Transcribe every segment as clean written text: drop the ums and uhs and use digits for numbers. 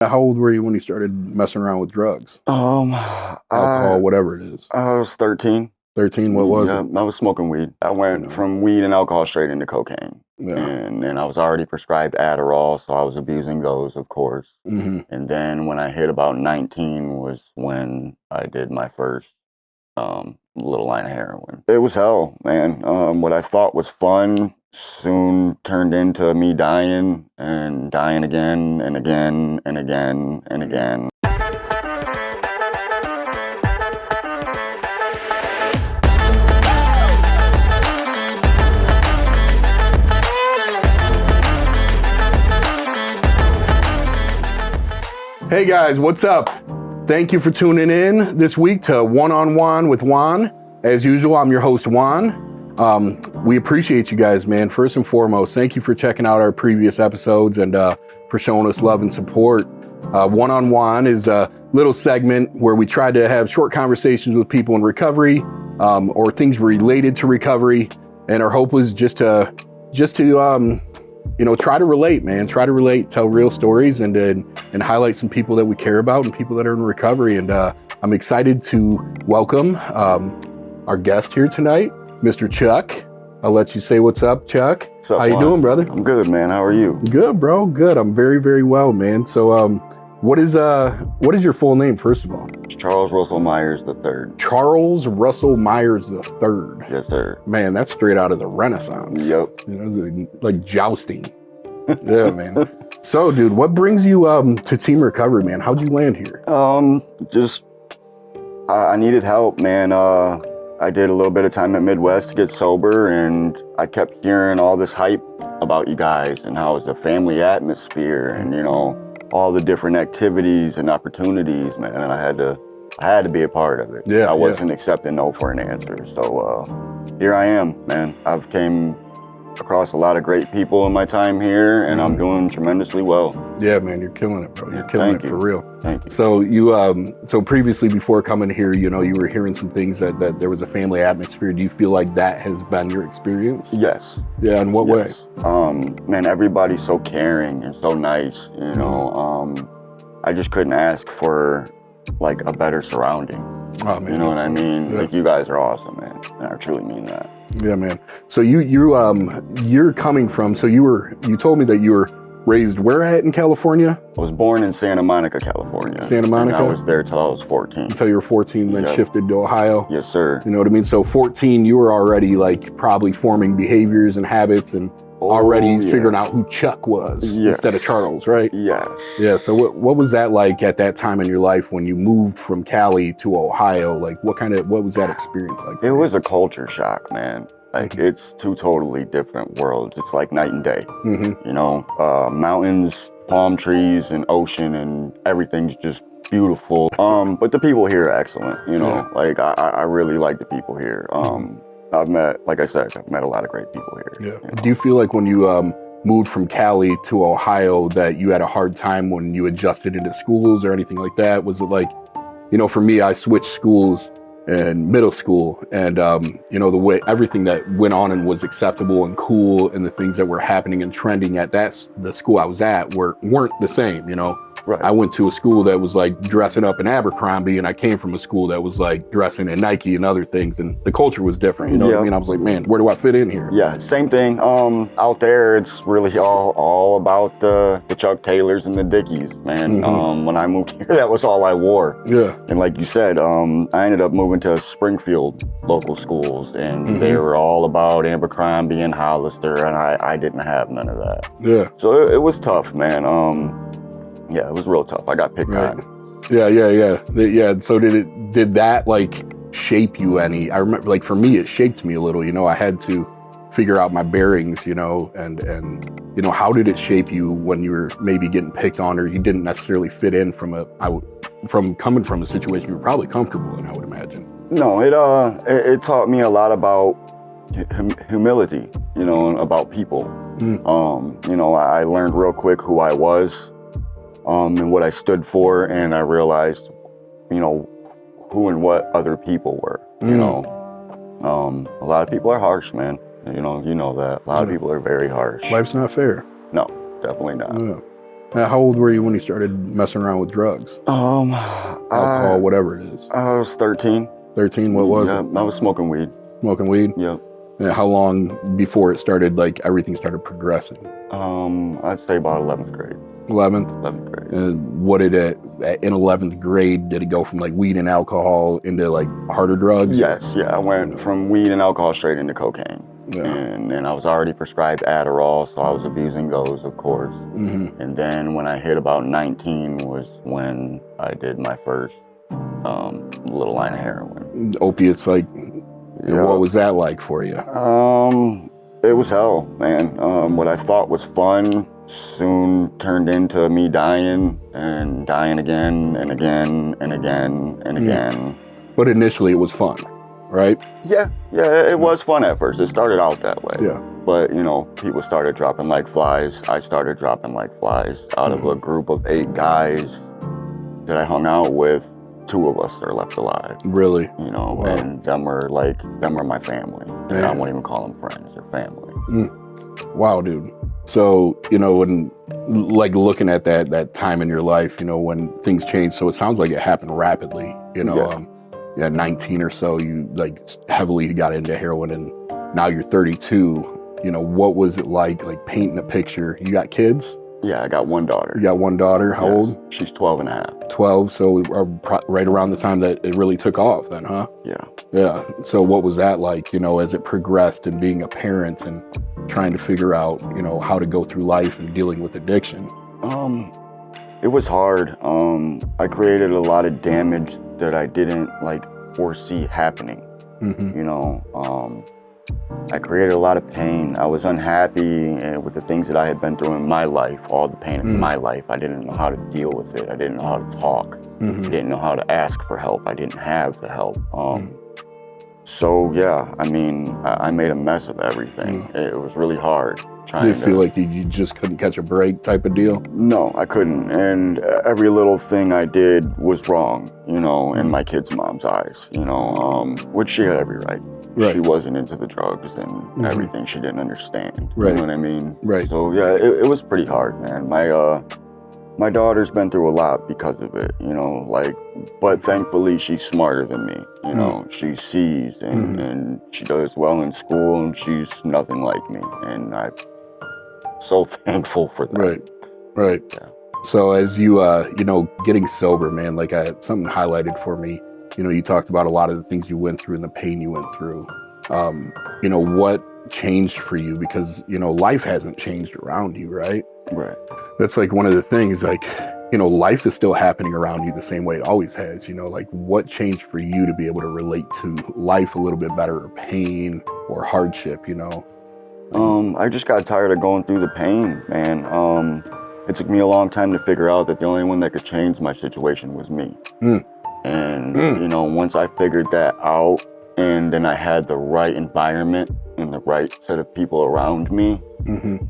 How old were you when you started messing around with drugs? Alcohol, whatever it is. I was 13. 13, what was it? I was smoking weed. I went from weed and alcohol straight into cocaine. Yeah. And I was already prescribed Adderall, so I was abusing those, of course. Mm-hmm. And then when I hit about 19 was when I did my first little line of heroin. It was hell, man. What I thought was fun soon turned into me dying and dying again and again and again and again. Hey guys, what's up? Thank you for tuning in this week to One on One with Juan. As usual, I'm your host, Juan. We appreciate you guys, man. First and foremost, thank you for checking out our previous episodes and for showing us love and support. One on One is a little segment where we try to have short conversations with people in recovery or things related to recovery. And our hope was just to try to relate, man. Try to relate, tell real stories, and highlight some people that we care about and people that are in recovery. And I'm excited to welcome our guest here tonight, Mr. Chuck. I'll let you say what's up, Chuck. What's up, How you Juan? doing, brother? I'm good, man. How are you? Good, bro. Good. I'm very, very well, man. So, what is your full name, first of all? Charles Russell Myers III. Charles Russell Myers III. Yes, sir. Man, that's straight out of the Renaissance. Yep. You know, like jousting. Yeah, man. So, dude, what brings you to Team Recovery, man? How'd you land here? I needed help, man. I did a little bit of time at Midwest to get sober, and I kept hearing all this hype about you guys and how it's a family atmosphere and, all the different activities and opportunities, man. And I had to be a part of it. Yeah, I wasn't accepting no for an answer. So here I am, man. I've came across a lot of great people in my time here, and I'm doing tremendously well. Yeah, man, you're killing it, bro. You're killing it for real. Thank you. So so previously, before coming here, you were hearing some things that there was a family atmosphere. Do you feel like that has been your experience? Yes. Yeah, in what way? Man, everybody's so caring and so nice, I just couldn't ask for like a better surrounding. Oh, man, you know what I mean? Yeah. Like, you guys are awesome, man. And I truly mean that. Yeah, man. So you're coming from, so you told me that you were raised where at in California? I was born in Santa Monica, California. Santa Monica? And I was there till I was 14. Until you were 14, then Yep. shifted to Ohio? Yes, sir. You know what I mean? So 14, you were already like probably forming behaviors and habits and already figuring out who Chuck was instead of Charles, right? Yes. Yeah. So what was that like at that time in your life when you moved from Cali to Ohio? Like what was that experience like? It was a culture shock, man. Like, it's two totally different worlds. It's like night and day. Mm-hmm. Mountains, palm trees, and ocean, and everything's just beautiful. But the people here are excellent. Like I really like the people here. I've met a lot of great people here. Yeah. Do you feel like when you moved from Cali to Ohio that you had a hard time when you adjusted into schools or anything like that? Was it like, for me, I switched schools in middle school, and the way everything that went on and was acceptable and cool and the things that were happening and trending at the school I was at weren't the same. Right. I went to a school that was like dressing up in Abercrombie, and I came from a school that was like dressing in Nike and other things, and the culture was different. You know what I mean? I was like, man, where do I fit in here? Yeah, same thing. Out there, it's really all about the Chuck Taylors and the Dickies, man. Mm-hmm. When I moved here, that was all I wore. Yeah. And like you said, I ended up moving to Springfield local schools, and they were all about Abercrombie and Hollister, and I didn't have none of that. Yeah. So it was tough, man. Yeah, it was real tough. I got picked on. Yeah. So did that like shape you any? I remember, like, for me, it shaped me a little. I had to figure out my bearings, and how did it shape you when you were maybe getting picked on, or you didn't necessarily fit in from coming from a situation you were probably comfortable in, I would imagine. No, it taught me a lot about humility, and about people. I learned real quick who I was. And what I stood for, and I realized, who and what other people were. A lot of people are harsh, man. You know that. A lot of people are very harsh. Life's not fair. No, definitely not. Yeah. How old were you when you started messing around with drugs? Alcohol, whatever it is. I was 13. 13, what was it? I was smoking weed. Smoking weed? Yep. And how long before it started, like everything started progressing? I'd say about 11th grade. 11th? 11th grade. And what did it, in 11th grade, did it go from like weed and alcohol into like harder drugs? Yes, yeah. I went from weed and alcohol straight into cocaine. Yeah. And I was already prescribed Adderall, so I was abusing those, of course. Mm-hmm. And then when I hit about 19 was when I did my first little line of heroin. Opiates, like, Yeah. what was that like for you? It was hell, man. What I thought was fun soon turned into me dying and dying again and again and again and again. But initially it was fun, right? Yeah, it was fun at first. It started out that way. Yeah. But, you know, people started dropping like flies. I started dropping like flies. Out of a group of 8 guys that I hung out with, 2 of us are left alive. Really? You know, Wow. and them are my family. And Yeah. I won't even call them friends, they're family. Wow, dude. So, you know, when like looking at that time in your life, you know, when things changed, so it sounds like it happened rapidly, you know, 19 or so, you like heavily got into heroin, and now you're 32. You know, what was it like painting a picture? You got kids? Yeah, I got 1 daughter. You got 1 daughter. How Yes. old? She's 12 and a half. 12. So right around the time that it really took off then, huh? Yeah. Yeah. So what was that like, you know, as it progressed and being a parent and trying to figure out, you know, how to go through life and dealing with addiction? It was hard. I created a lot of damage that I didn't like foresee happening. Mm-hmm. You know, I created a lot of pain. I was unhappy with the things that I had been through in my life, all the pain in my life. I didn't know how to deal with it. I didn't know how to talk. Mm-hmm. I didn't know how to ask for help. I didn't have the help. So yeah, I mean, I made a mess of everything. It was really hard. Did you feel like you just couldn't catch a break type of deal? No, I couldn't. And every little thing I did was wrong, you know, in my kid's mom's eyes, you know, which she had every right. Right. She wasn't into the drugs and everything. She didn't understand. Right. You know what I mean? Right. So yeah, it was pretty hard, man. My daughter's been through a lot because of it, you know, like, but thankfully she's smarter than me, you know, she sees and she does well in school and she's nothing like me. And I'm so thankful for that. Right. Right. Yeah. So as you, you know, getting sober, man, like something highlighted for me, you know, you talked about a lot of the things you went through and the pain you went through. You know, what changed for you? Because, you know, life hasn't changed around you, right? Right. That's like one of the things, like, you know, life is still happening around you the same way it always has, you know, like what changed for you to be able to relate to life a little bit better, or pain or hardship, you know? I just got tired of going through the pain, man. It took me a long time to figure out that the only one that could change my situation was me. And, you know, once I figured that out, and then I had the right environment and the right set of people around me,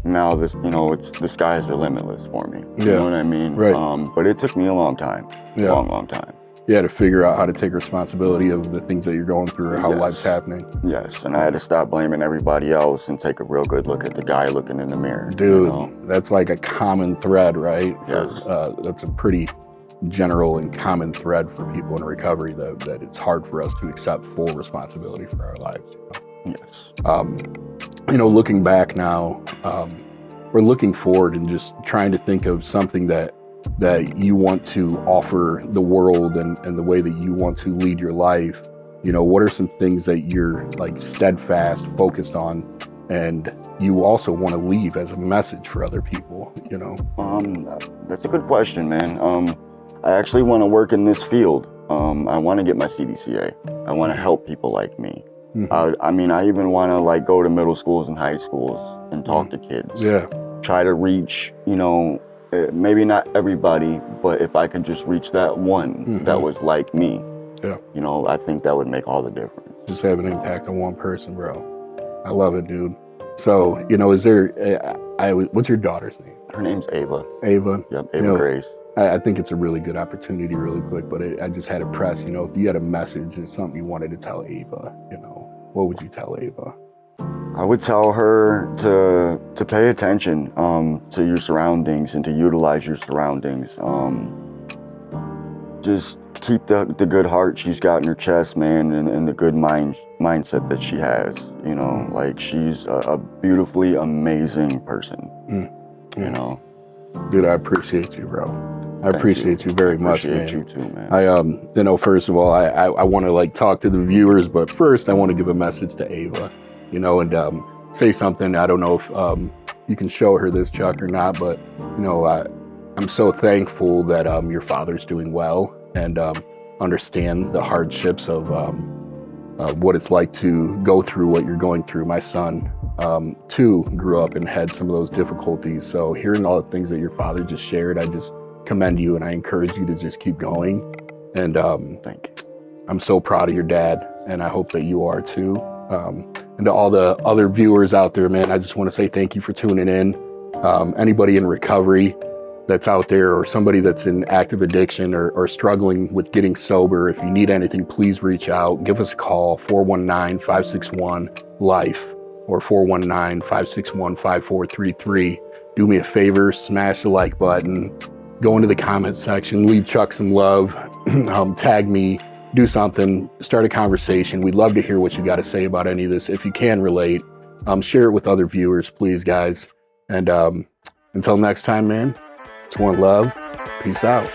now this, you know, the skies are limitless for me. You know what I mean? Right. But it took me a long time, long time. You had to figure out how to take responsibility of the things that you're going through or how Yes. life's happening. Yes, and I had to stop blaming everybody else and take a real good look at the guy looking in the mirror. Dude, you know? that's like a common thread, right? Yes. That's a pretty general and common thread for people in recovery, that it's hard for us to accept full responsibility for our lives. You know? Yes. You know, looking back now, we're looking forward and just trying to think of something that you want to offer the world and the way that you want to lead your life. You know, what are some things that you're like steadfast, focused on, and you also want to leave as a message for other people, you know? That's a good question, man. I actually want to work in this field. I want to get my CDCA. I want to help people like me. I mean, I even want to like go to middle schools and high schools and talk to kids. Yeah. Try to reach, you know, maybe not everybody, but if I could just reach that one that was like me, you know, I think that would make all the difference. Just have an impact on one person, bro. I love it, dude. So, you know, is there, what's your daughter's name? Her name's Ava. Ava? Yep, Ava You know, Grace. I think it's a really good opportunity really quick, but I just had to press, you know, if you had a message or something you wanted to tell Ava, you know, what would you tell Ava? I would tell her to pay attention to your surroundings and to utilize your surroundings. Just keep the good heart she's got in her chest, man, and the good mindset that she has. You know, like she's a beautifully amazing person. You know, dude, I appreciate you, bro. I appreciate you very much, man. Appreciate you too, man. I you know, first of all, I want to like talk to the viewers, but first I want to give a message to Ava, you know, and say something. I don't know if you can show her this, Chuck, or not, but you know, I'm so thankful that your father's doing well and understand the hardships of what it's like to go through what you're going through. My son, too, grew up and had some of those difficulties. So hearing all the things that your father just shared, I just commend you and I encourage you to just keep going. And Thank you. I'm so proud of your dad, and I hope that you are too. And to all the other viewers out there, man, I just want to say thank you for tuning in. Anybody in recovery that's out there, or somebody that's in active addiction or struggling with getting sober, if you need anything, please reach out. Give us a call, 419-561-LIFE or 419-561-5433. Do me a favor, smash the like button, go into the comment section, leave Chuck some love, tag me, do something, start a conversation. We'd love to hear what you got to say about any of this. If you can relate, share it with other viewers, please, guys. And until next time, man, it's one love. Peace out.